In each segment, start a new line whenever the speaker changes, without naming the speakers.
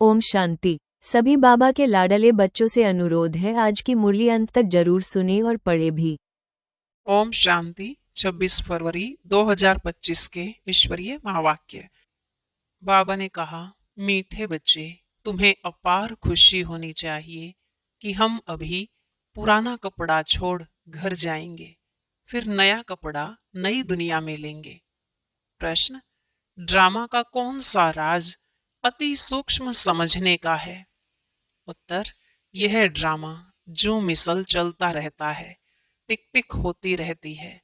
ओम शांति। सभी बाबा के लाडले बच्चों से अनुरोध है, आज की मुरली अंत तक जरूर सुने और पढ़े भी।
ओम शांति। 26 फरवरी 2025 के ईश्वरीय महावाक्य। बाबा ने कहा, मीठे बच्चे, तुम्हें अपार खुशी होनी चाहिए कि हम अभी पुराना कपड़ा छोड़ घर जाएंगे, फिर नया कपड़ा नई दुनिया में लेंगे। प्रश्न, ड्रामा का कौन सा राज अति सूक्ष्म समझने का है? उत्तर, यह ड्रामा जो मिसल चलता रहता है, टिक टिक होती रहती है,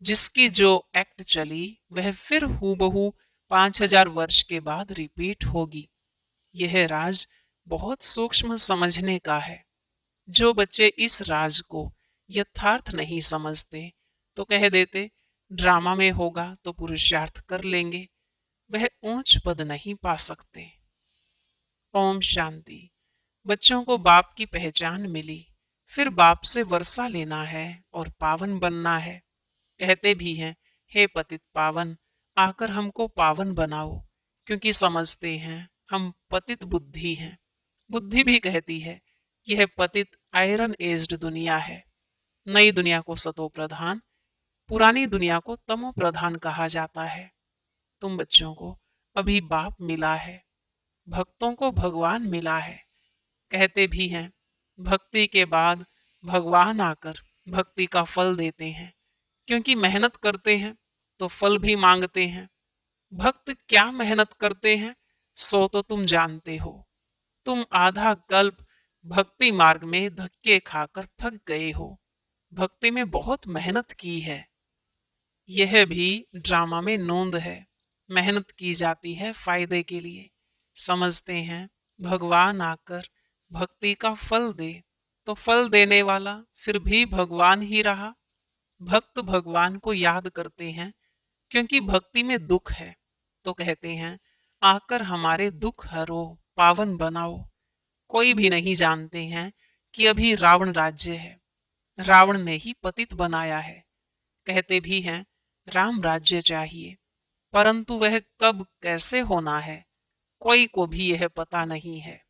जिसकी जो एक्ट चली वह फिर हूबहू 5000 वर्ष के बाद रिपीट होगी। यह राज बहुत सूक्ष्म समझने का है। जो बच्चे इस राज को यथार्थ नहीं समझते तो कह देते ड्रामा में होगा तो पुरुषार्थ कर लेंगे, वह ऊंच पद नहीं पा सकते। ओम शांति। बच्चों को बाप की पहचान मिली, फिर बाप से वर्षा लेना है और पावन बनना है। कहते भी हैं, हे पतित पावन, आकर हमको पावन बनाओ, क्योंकि समझते हैं हम पतित बुद्धि हैं। बुद्धि भी कहती है यह पतित आयरन एज्ड दुनिया है। नई दुनिया को सतो प्रधान, पुरानी दुनिया को तमो प्रधान कहा जाता है। तुम बच्चों को अभी बाप मिला है, भक्तों को भगवान मिला है। कहते भी हैं, भक्ति के बाद भगवान आकर भक्ति का फल देते हैं, क्योंकि मेहनत करते हैं तो फल भी मांगते हैं। भक्त क्या मेहनत करते हैं सो तो तुम जानते हो। तुम आधा कल्प भक्ति मार्ग में धक्के खाकर थक गए हो, भक्ति में बहुत मेहनत की है। यह भी ड्रामा में नोंद है। मेहनत की जाती है फायदे के लिए। समझते हैं भगवान आकर भक्ति का फल दे, तो फल देने वाला फिर भी भगवान ही रहा। भक्त भगवान को याद करते हैं, क्योंकि भक्ति में दुख है, तो कहते हैं आकर हमारे दुख हरो, पावन बनाओ। कोई भी नहीं जानते हैं कि अभी रावण राज्य है, रावण ने ही पतित बनाया है। कहते भी हैं राम राज्य चाहिए, परंतु वह कब कैसे होना है कोई को भी यह पता नहीं है।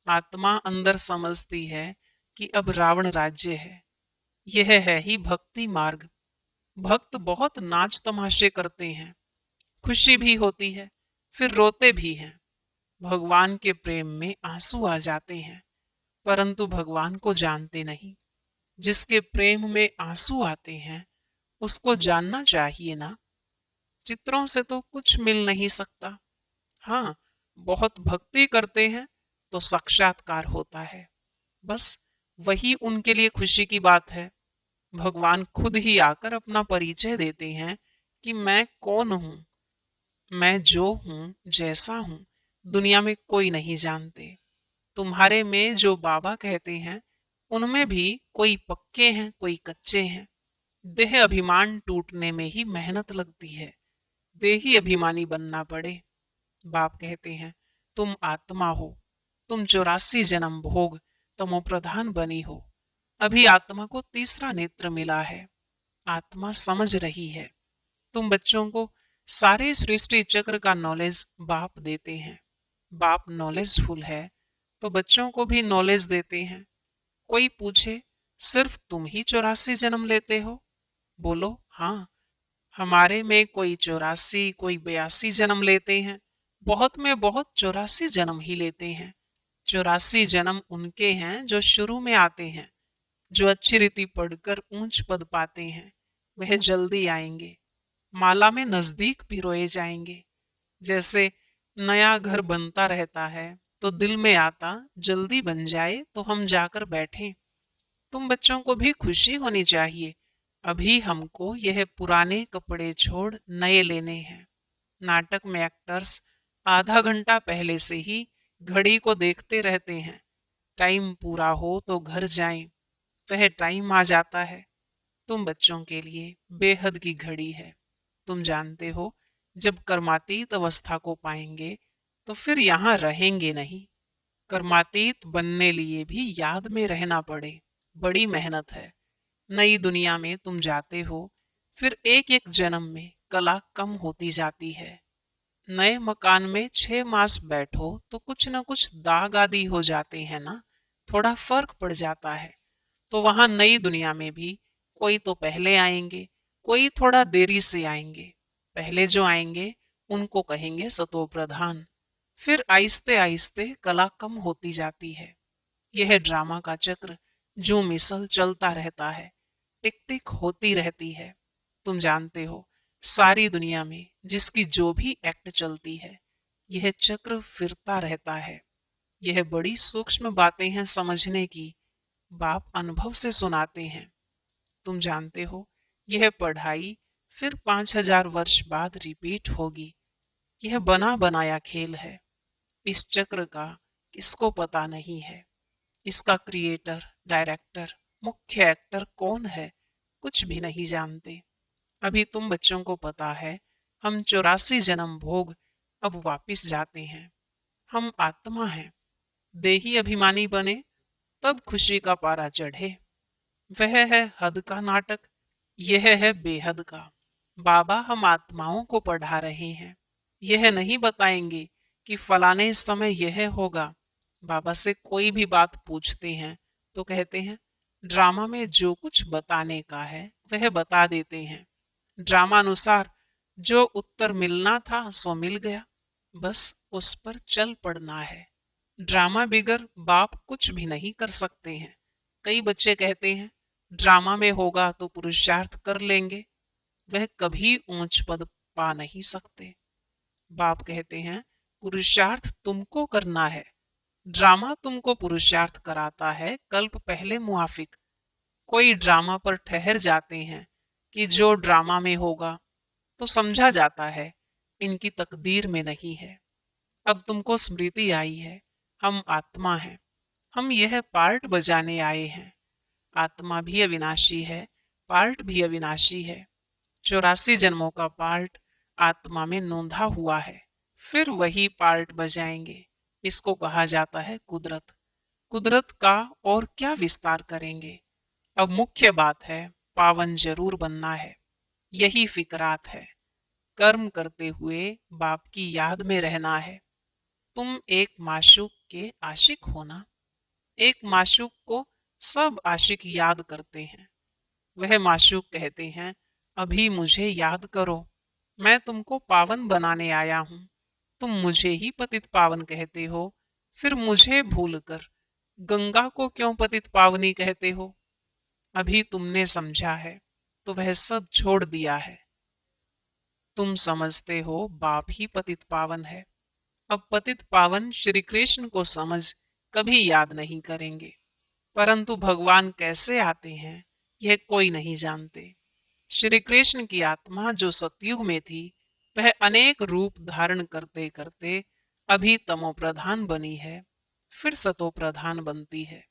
आत्मा अंदर समझती है कि अब रावण राज्य है। यह है ही भक्ति मार्ग। भक्त बहुत नाच तमाशे करते हैं, खुशी भी होती है, फिर रोते भी हैं। भगवान के प्रेम में आंसू आ जाते हैं, परंतु भगवान को जानते नहीं। जिसके प्रेम में आंसू आते हैं उसको जानना चाहिए ना। चित्रों से तो कुछ मिल नहीं सकता। हाँ, बहुत भक्ति करते हैं तो साक्षात्कार होता है। बस वही उनके लिए खुशी की बात है। भगवान खुद ही आकर अपना परिचय देते हैं कि मैं कौन हूं। मैं जो हूं, जैसा हूं, दुनिया में कोई नहीं जानते। तुम्हारे में जो बाबा कहते हैं उनमें भी कोई पक्के हैं, कोई कच्चे हैं। देह अभिमान टूटने में ही मेहनत लगती है, देही अभिमानी बनना पड़े। बाप कहते हैं तुम आत्मा हो, तुम 84 जन्म भोग तमो प्रधान बनी हो। अभी आत्मा को तीसरा नेत्र मिला है, आत्मा समझ रही है। तुम बच्चों को सारे सृष्टि चक्र का नॉलेज बाप देते हैं। बाप नॉलेजफुल है तो बच्चों को भी नॉलेज देते हैं। कोई पूछे सिर्फ तुम ही 84 जन्म लेते हो? बोलो हाँ, हमारे में कोई 84 कोई 82 जन्म लेते हैं, बहुत में बहुत 84 जन्म ही लेते हैं। 84 जन्म उनके हैं जो शुरू में आते हैं, जो अच्छी रीति पढ़कर ऊंच पद पाते हैं, वह जल्दी आएंगे। माला में नजदीक पिरोए जाएंगे। जैसे नया घर बनता रहता है तो दिल में आता जल्दी बन जाए तो हम जाकर बैठें। तुम बच्चों को भी खुशी होनी चाहिए। अभी हमको यह पुराने कपड़े छोड़ नए लेने हैं। नाटक में एक्टर्स आधा घंटा पहले से ही घड़ी को देखते रहते हैं, टाइम पूरा हो तो घर जाएं। वह टाइम आ जाता है। तुम बच्चों के लिए बेहद की घड़ी है। तुम जानते हो जब कर्मातीत अवस्था को पाएंगे तो फिर यहाँ रहेंगे नहीं। कर्मातीत बनने लिए भी याद में रहना पड़े, बड़ी मेहनत है। नई दुनिया में तुम जाते हो, फिर एक एक जन्म में कला कम होती जाती है। नए मकान में 6 मास बैठो तो कुछ न कुछ दाग आदि हो जाते हैं ना, थोड़ा फर्क पड़ जाता है। तो वहां नई दुनिया में भी कोई तो पहले आएंगे, कोई थोड़ा देरी से आएंगे। पहले जो आएंगे उनको कहेंगे सतो प्रधान। फिर आहिस्ते आहिस्ते कला कम होती जाती है। यह ड्रामा का चक्र जो मिसल चलता रहता है, टिक टिक होती रहती है। तुम जानते हो, सारी दुनिया में जिसकी जो भी एक्ट चलती है, यह चक्र फिरता रहता है। यह बड़ी सूक्ष्म बातें हैं समझने की, बाप अनुभव से सुनाते हैं। तुम जानते हो, यह पढ़ाई फिर 5,000 वर्ष बाद रिपीट होगी। यह बना बनाया खेल है। इस चक्र का किसको पता नहीं है। इसका क्रिएटर, डायरेक्टर, मुख्य एक्टर कौन है, कुछ भी नहीं जानते। अभी तुम बच्चों को पता है, हम 84 जन्म भोग अब वापिस जाते हैं। हम आत्मा हैं। देही अभिमानी बने तब खुशी का पारा चढ़े। वह है हद का नाटक, यह है बेहद का। बाबा हम आत्माओं को पढ़ा रहे हैं। यह नहीं बताएंगे कि फलाने समय यह होगा। बाबा से कोई भी बात पूछते हैं तो कहते हैं, ड्रामा में जो कुछ बताने का है वह बता देते हैं। ड्रामा अनुसार जो उत्तर मिलना था सो मिल गया, बस उस पर चल पड़ना है। ड्रामा बिगर बाप कुछ भी नहीं कर सकते हैं। कई बच्चे कहते हैं, ड्रामा में होगा तो पुरुषार्थ कर लेंगे। वह कभी ऊंच पद पा नहीं सकते। बाप कहते हैं, पुरुषार्थ तुमको करना है। ड्रामा तुमको पुरुषार्थ कराता है कल्प पहले मुआफिक। कोई ड्रामा पर ठहर जाते हैं कि जो ड्रामा में होगा, तो समझा जाता है इनकी तकदीर में नहीं है। अब तुमको स्मृति आई है, हम आत्मा हैं। हम यह पार्ट बजाने आए हैं। आत्मा भी अविनाशी है, पार्ट भी अविनाशी है। 84 जन्मों का पार्ट आत्मा में नोंधा हुआ है। फिर वही पार्ट बजाएंगे। इसको कहा जाता है कुदरत। कुदरत का और क्या विस्तार करेंगे। अब मुख्य बात है, पावन जरूर बनना है। यही फिकरात है। कर्म करते हुए बाप की याद में रहना है। तुम एक माशूक के आशिक हो ना। एक माशूक को सब आशिक याद करते हैं। वह माशूक कहते हैं, अभी मुझे याद करो, मैं तुमको पावन बनाने आया हूं। तुम मुझे ही पतित पावन कहते हो, फिर मुझे भूलकर गंगा को क्यों पतित पावनी कहते हो। अभी तुमने समझा है तो वह सब छोड़ दिया है। तुम समझते हो बाप ही पतित पावन है। अब पतित पावन श्री कृष्ण को समझ कभी याद नहीं करेंगे। परंतु भगवान कैसे आते हैं यह कोई नहीं जानते। श्री कृष्ण की आत्मा जो सतयुग में थी, वह अनेक रूप धारण करते करते अभी तमो प्रधान बनी है, फिर सतो प्रधान बनती है।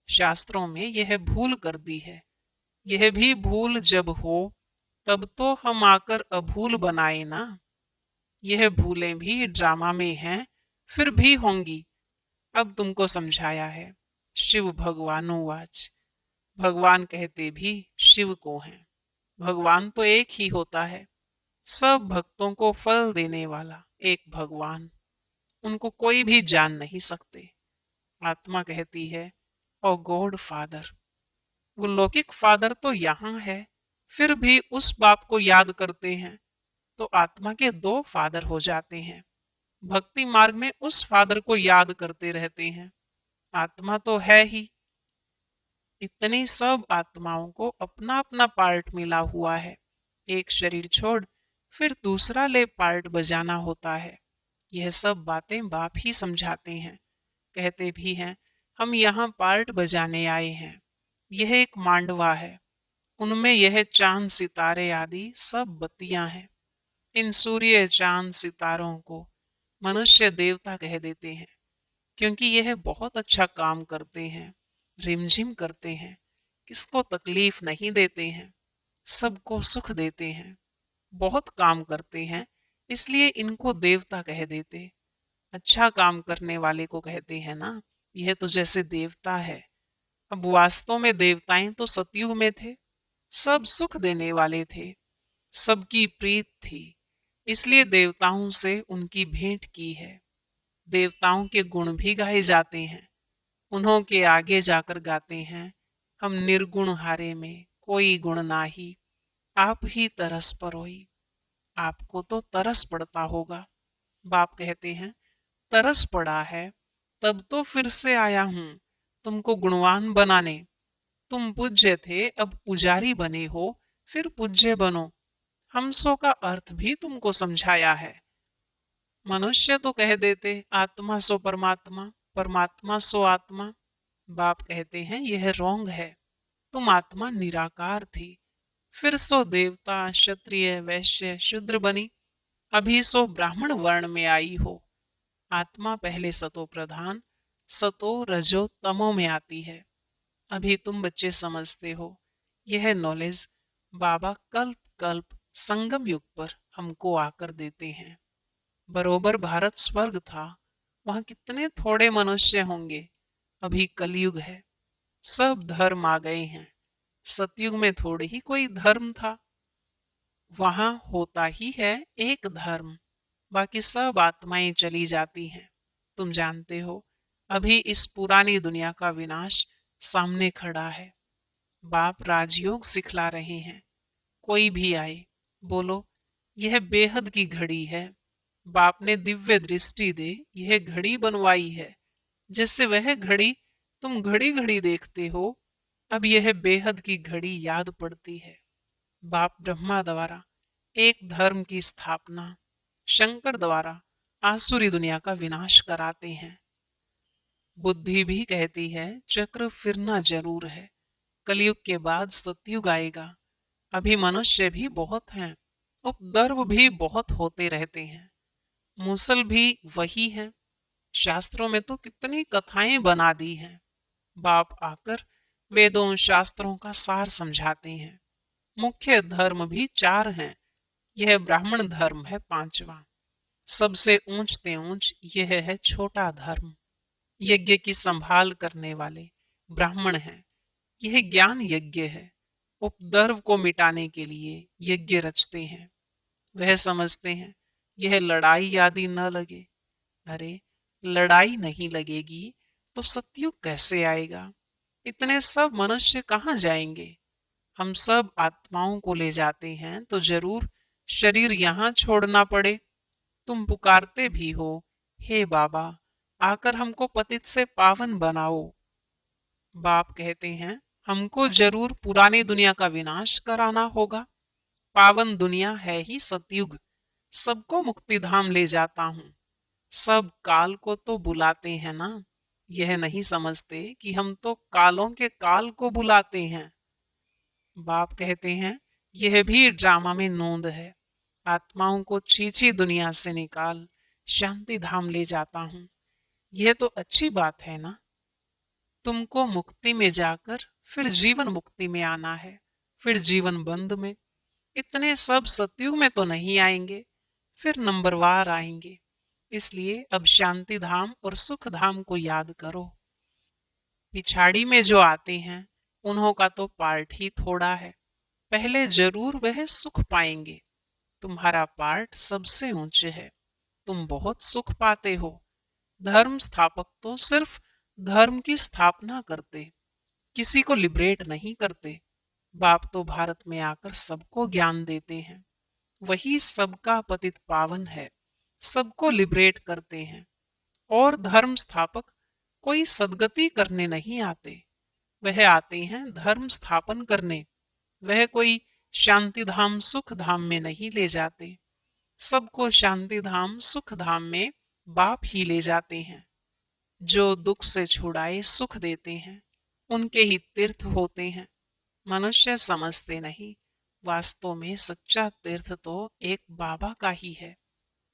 शास्त्रों में यह भूल कर दी है। यह भी भूल जब हो तब तो हम आकर अभूल बनाए ना। यह भूलें भी ड्रामा में हैं, फिर भी होंगी। अब तुमको समझाया है। शिव भगवानुवाच। भगवान कहते भी शिव को हैं। भगवान तो एक ही होता है। सब भक्तों को फल देने वाला एक भगवान। उनको कोई भी जान नहीं सकते। आत्मा कहती है, ओ गॉड फादर। वो लौकिक फादर तो यहाँ है, फिर भी उस बाप को याद करते हैं तो आत्मा के दो फादर हो जाते हैं। भक्ति मार्ग में उस फादर को याद करते रहते हैं। आत्मा तो है ही। इतनी सब आत्माओं को अपना अपना पार्ट मिला हुआ है। एक शरीर छोड़ फिर दूसरा ले पार्ट बजाना होता है। यह सब बातें बाप ही समझाते हैं। कहते भी हैं, हम यहाँ पार्ट बजाने आए हैं। यह एक मांडवा है। उनमें यह चांद सितारे आदि सब बत्तियां हैं। इन सूर्य चांद सितारों को मनुष्य देवता कह देते हैं, क्योंकि यह बहुत अच्छा काम करते हैं, रिमझिम करते हैं, किसको तकलीफ नहीं देते हैं, सबको सुख देते हैं, बहुत काम करते हैं, इसलिए इनको देवता कह देते। अच्छा काम करने वाले को कहते हैं ना, यह तो जैसे देवता है। अब वास्तव में देवताएं तो सतयुग में थे, सब सुख देने वाले थे, सबकी प्रीत थी। इसलिए देवताओं से उनकी भेंट की है। देवताओं के गुण भी गाए जाते हैं। उन्हों के आगे जाकर गाते हैं, हम निर्गुण हारे में कोई गुण नाही, आप ही तरस परोई। आपको तो तरस पड़ता होगा। बाप कहते हैं, तरस पड़ा है तब तो फिर से आया हूं तुमको गुणवान बनाने। तुम पूज्य थे, अब पुजारी बने हो, फिर पूज्य बनो। हमसों का अर्थ भी तुमको समझाया है। मनुष्य तो कह देते आत्मा सो परमात्मा, परमात्मा सो आत्मा। बाप कहते हैं यह रोंग है। तुम आत्मा निराकार थी, फिर सो देवता क्षत्रिय वैश्य शूद्र बनी, अभी सो ब्राह्मण वर्ण में आई हो। आत्मा पहले सतो प्रधान सतो रजो तमो में आती है। अभी तुम बच्चे समझते हो। यह नॉलेज बाबा कल्प कल्प संगम युग पर हमको आकर देते हैं। बरोबर भारत स्वर्ग था, वहां कितने थोड़े मनुष्य होंगे। अभी कलयुग है, सब धर्म आ गए हैं। सतयुग में थोड़े ही कोई धर्म था। वहां होता ही है एक धर्म, बाकी सब आत्माएं चली जाती हैं। तुम जानते हो, अभी इस पुरानी दुनिया का विनाश सामने खड़ा है। बाप राजयोग सिखला रहे हैं। कोई भी आए, बोलो यह बेहद की घड़ी है। बाप ने दिव्य दृष्टि दे यह घड़ी बनवाई है, जिससे वह घड़ी तुम घड़ी घड़ी देखते हो। अब यह बेहद की घड़ी याद पड़ती है। बाप ब्रह्मा द्वारा एक धर्म की स्थापना, शंकर द्वारा आसुरी दुनिया का विनाश कराते हैं। बुद्धि भी कहती है चक्र फिरना जरूर है। कलयुग के बाद सतयुग आएगा। अभी मनुष्य भी बहुत हैं, उपद्रव भी बहुत होते रहते हैं। मूसल भी वही है। शास्त्रों में तो कितनी कथाएं बना दी हैं। बाप आकर वेदों शास्त्रों का सार समझाते हैं। मुख्य धर्म भी चार हैं। यह ब्राह्मण धर्म है पांचवा। सबसे ऊंचते ऊंच यह है छोटा धर्म। यज्ञ की संभाल करने वाले ब्राह्मण हैं। यह ज्ञान यज्ञ है। उपद्रव को मिटाने के लिए यज्ञ रचते हैं। वह समझते हैं यह लड़ाई आदि न लगे। अरे, लड़ाई नहीं लगेगी तो सतयुग कैसे आएगा? इतने सब मनुष्य कहाँ जाएंगे? हम सब आत्माओं को ले जाते हैं तो जरूर शरीर यहाँ छोड़ना पड़े। तुम पुकारते भी हो, हे बाबा आकर हमको पतित से पावन बनाओ। बाप कहते हैं हमको जरूर पुरानी दुनिया का विनाश कराना होगा। पावन दुनिया है ही सतयुग। सबको मुक्ति धाम ले जाता हूँ। सब काल को तो बुलाते हैं ना। यह नहीं समझते कि हम तो कालों के काल को बुलाते हैं। बाप कहते हैं यह भी ड्रामा में नोंद है। आत्माओं को चीची दुनिया से निकाल शांति धाम ले जाता हूँ। यह तो अच्छी बात है ना। तुमको मुक्ति में जाकर फिर जीवन मुक्ति में आना है, फिर जीवन बंद में। इतने सब सतयुग में तो नहीं आएंगे, फिर नंबरवार आएंगे। इसलिए अब शांति धाम और सुख धाम को याद करो। पिछाड़ी में जो आते हैं उन्हों का तो पार्ट ही थोड़ा है। पहले जरूर वह सुख पाएंगे। तुम्हारा पार्ट सबसे ऊंचे है। तुम बहुत सुख पाते हो। धर्म स्थापक तो सिर्फ धर्म की स्थापना करते, किसी को लिबरेट नहीं करते। बाप तो भारत में आकर सबको ज्ञान देते हैं। वही सबका पतित पावन है, सबको लिबरेट करते हैं। और धर्म स्थापक कोई सदगति करने नहीं आते, वह आते हैं धर्म स्थापन करने। वह कोई शांति धाम सुख धाम में नहीं ले जाते। सबको शांति धाम सुख धाम में बाप ही ले जाते हैं। जो दुख से छुड़ाए सुख देते हैं, उनके ही तीर्थ होते हैं। मनुष्य समझते नहीं, वास्तव में सच्चा तीर्थ तो एक बाबा का ही है।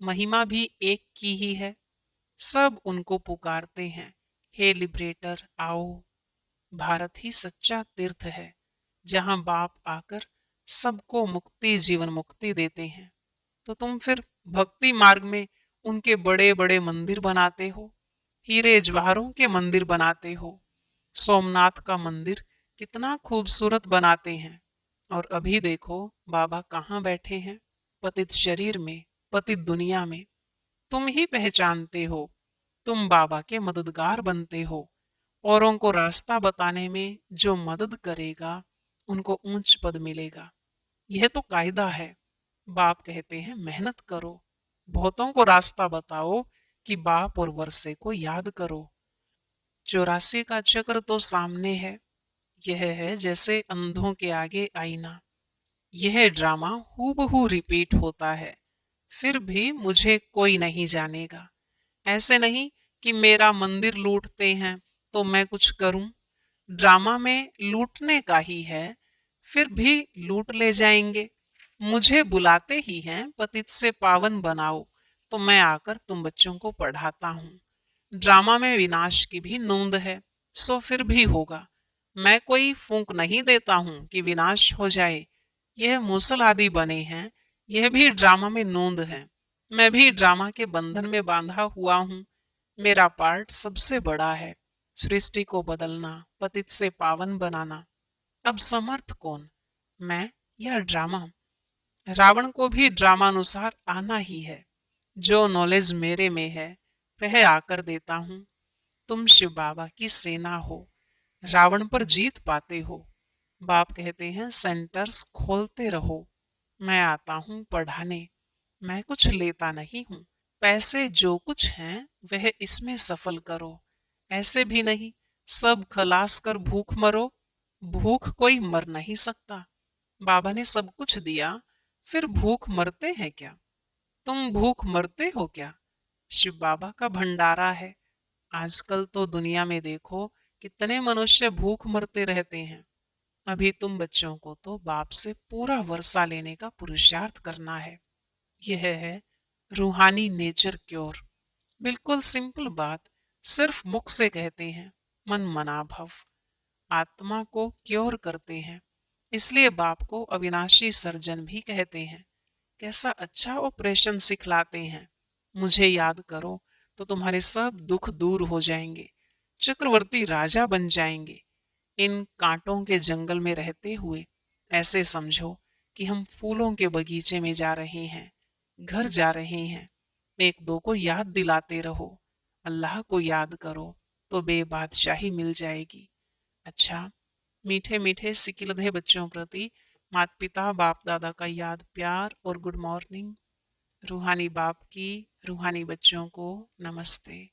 महिमा भी एक की ही है। सब उनको पुकारते हैं, हे लिबरेटर आओ। भारत ही सच्चा तीर्थ है, जहां बाप आकर सबको मुक्ति जीवन मुक्ति देते हैं। तो तुम फिर भक्ति मार्ग में उनके बड़े बड़े मंदिर बनाते हो, हीरे जवाहरों के मंदिर बनाते हो। सोमनाथ का मंदिर कितना खूबसूरत बनाते हैं। और अभी देखो बाबा कहाँ बैठे हैं, पतित शरीर में, पतित दुनिया में तुम ही पहचानते हो। तुम बाबा के मददगार बनते हो। औरों को रास्ता बताने में जो मदद करेगा उनको ऊंच पद मिलेगा। यह तो कायदा है। बाप कहते हैं मेहनत करो, बहुतों को रास्ता बताओ कि बाप और वर्षे को याद करो। 84 का चक्र तो सामने है। यह है जैसे अंधों के आगे आईना। यह ड्रामा हूबहू रिपीट होता है। फिर भी मुझे कोई नहीं जानेगा। ऐसे नहीं कि मेरा मंदिर लूटते हैं तो मैं कुछ करूं। ड्रामा में लूटने का ही है, फिर भी लूट ले जाएंगे। मुझे बुलाते ही हैं पतित से पावन बनाओ, तो मैं आकर तुम बच्चों को पढ़ाता हूँ। ड्रामा में विनाश की भी नोंद है, सो फिर भी होगा। मैं कोई फूंक नहीं देता हूँ कि विनाश हो जाए। यह मूसल आदि बने हैं, यह भी ड्रामा में नोंद है। मैं भी ड्रामा के बंधन में बांधा हुआ हूँ। मेरा पार्ट सबसे बड़ा है, सृष्टि को बदलना, पतित से पावन बनाना। अब समर्थ कौन, मैं या ड्रामा? रावण को भी ड्रामानुसार आना ही है। जो नॉलेज मेरे में है वह आकर देता हूँ। तुम शिव बाबा की सेना हो, रावण पर जीत पाते हो। बाप कहते हैं सेंटर्स खोलते रहो। मैं आता हूँ पढ़ाने। मैं कुछ लेता नहीं हूँ। पैसे जो कुछ हैं वह इसमें सफल करो। ऐसे भी नहीं सब खलास कर भूख मरो। भूख कोई मर नहीं सकता। बाबा ने सब कुछ दिया, फिर भूख मरते हैं क्या? तुम भूख मरते हो क्या? शिव बाबा का भंडारा है। आजकल तो दुनिया में देखो कितने मनुष्य भूख मरते रहते हैं। अभी तुम बच्चों को तो बाप से पूरा वर्षा लेने का पुरुषार्थ करना है। यह है रूहानी नेचर क्योर। बिल्कुल सिंपल बात, सिर्फ मुख से कहते हैं, मन मना भव। आत्मा को क्योर करते हैं। इसलिए बाप को अविनाशी सर्जन भी कहते हैं। कैसा अच्छा ऑपरेशन सिखलाते हैं। मुझे याद करो तो तुम्हारे सब दुख दूर हो जाएंगे। चक्रवर्ती राजा बन जाएंगे। इन कांटों के जंगल में रहते हुए ऐसे समझो कि हम फूलों के बगीचे में जा रहे हैं, घर जा रहे हैं। एक दो को याद दिलाते रहो। अल्लाह को याद करो तो बेबादशाही मिल जाएगी। अच्छा, मीठे मीठे सिकिलधे बच्चों प्रति माता पिता बाप दादा का याद प्यार और गुड मॉर्निंग। रूहानी बाप की रूहानी बच्चों को नमस्ते।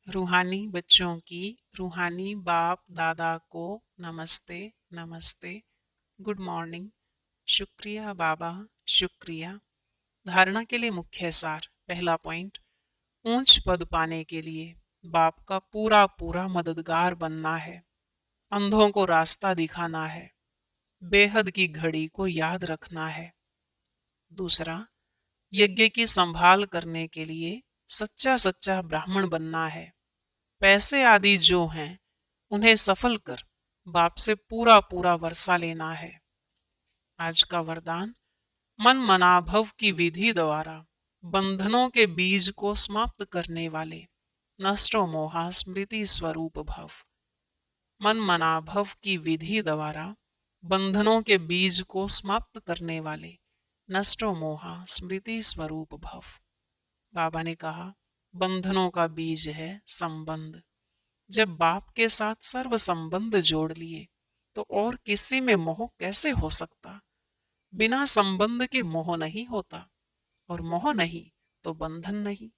रूहानी बच्चों की रूहानी बाप दादा को नमस्ते नमस्ते, गुड मॉर्निंग। शुक्रिया बाबा, शुक्रिया। धारणा के लिए मुख्य सार। पहला पॉइंट, ऊंच पद पाने के लिए बाप का पूरा पूरा मददगार बनना है। अंधों को रास्ता दिखाना है। बेहद की घड़ी को याद रखना है। दूसरा, यज्ञ की संभाल करने के लिए सच्चा सच्चा ब्राह्मण बनना है। पैसे आदि जो हैं उन्हें सफल कर बाप से पूरा पूरा वर्षा लेना है। आज का वरदान, मन मनाभव की विधि द्वारा बंधनों के बीज को समाप्त करने वाले नष्टो मोहा स्मृति स्वरूप भव। मन मनाभव की विधि द्वारा बंधनों के बीज को समाप्त करने वाले नष्टो मोहा स्मृति स्वरूप भव। बाबा ने कहा बंधनों का बीज है संबंध। जब बाप के साथ सर्व संबंध जोड़ लिए तो और किसी में मोह कैसे हो सकता? बिना संबंध के मोह नहीं होता, और मोह नहीं तो बंधन नहीं।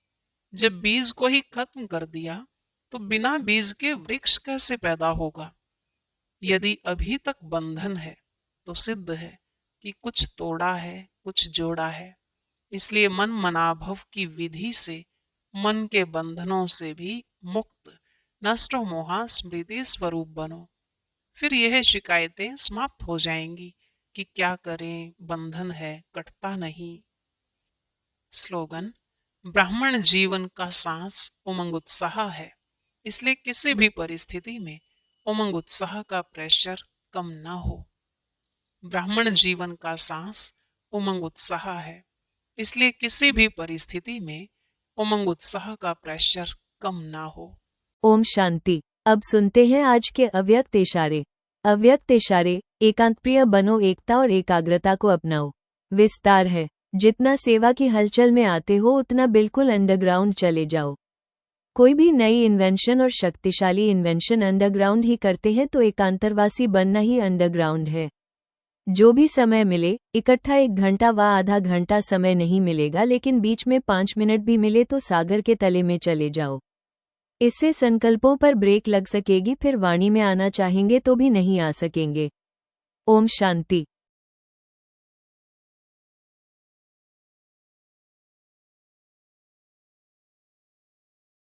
जब बीज को ही खत्म कर दिया तो बिना बीज के वृक्ष कैसे पैदा होगा? यदि अभी तक बंधन है तो सिद्ध है कि कुछ तोड़ा है, कुछ जोड़ा है। इसलिए मन मनाभव की विधि से मन के बंधनों से भी मुक्त नष्टो मोहा स्मृति स्वरूप बनो। फिर यह शिकायतें समाप्त हो जाएंगी कि क्या करें, बंधन है, कटता नहीं। स्लोगन, ब्राह्मण जीवन का सांस उमंग उत्साह है। इसलिए किसी भी परिस्थिति में उमंग उत्साह का प्रेशर कम ना हो। ब्राह्मण जीवन का सांस उमंग उत्साह है। इसलिए किसी भी परिस्थिति में उमंग उत्साह का प्रेशर कम ना हो।
ओम शांति। अब सुनते हैं आज के अव्यक्त इशारे। अव्यक्त इशारे, एकांत प्रिय बनो, एकता और एकाग्रता को अपनाओ। विस्तार है, जितना सेवा की हलचल में आते हो उतना बिल्कुल अंडरग्राउंड चले जाओ। कोई भी नई इन्वेंशन और शक्तिशाली इन्वेंशन अंडरग्राउंड ही करते हैं, तो एकांतरवासी बनना ही अंडरग्राउंड है। जो भी समय मिले, इकट्ठा 1 घंटा व आधा घंटा समय नहीं मिलेगा, लेकिन बीच में 5 मिनट भी मिले तो सागर के तले में चले जाओ। इससे संकल्पों पर ब्रेक लग सकेगी, फिर वाणी में आना चाहेंगे तो भी नहीं आ सकेंगे। ओम शांति।